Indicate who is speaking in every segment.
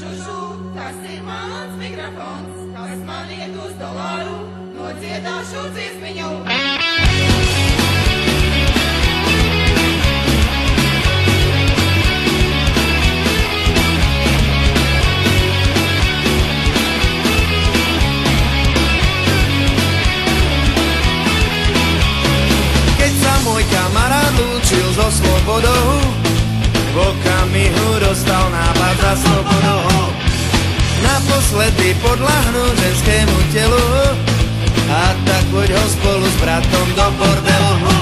Speaker 1: žužu, tas ir mans mikrofons, kas man iet uz dolāru, nodziedāšu dziesmiņu.
Speaker 2: Keď sa môj kamarát lúčil so slobodou, v okamihu dostal nápad za slobodou. Naposledy podľahnú ženskému telu, a tak poď ho spolu s bratom do bordelu.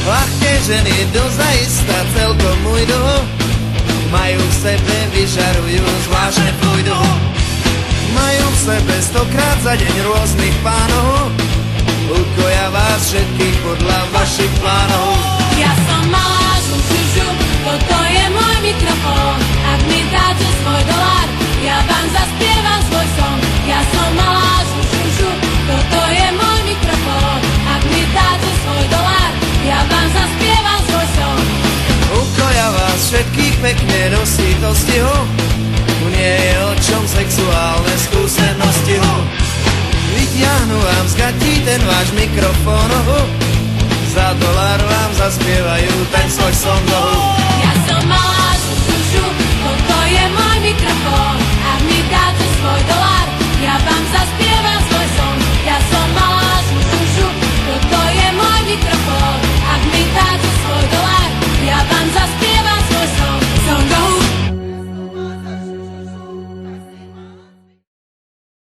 Speaker 2: Ľahké ženy dozaista celkom ujdu, majú v sebe, vyžarujú zvláštne fluidu. Majú v sebe 100-krát za deň rôznych pánov, ukoja vás všetkých podľa vašich plánov.
Speaker 3: Ja som malá žužu, toto je môj mikrofón. Ak mi dáte svoj dolár, ja vám zaspievam svoj song. Ja som malá žužu, toto je môj mikrofón. Ak mi dáte svoj dolár, ja vám zaspievam svoj song.
Speaker 2: Ukoja vás všetkých pekne do sítostiho, tu nie je o čom sexuálne skúsenosti. Vytiahnu vám z gatí ten váš mikrofón, za dolár vám zaspievajú ten svoj song.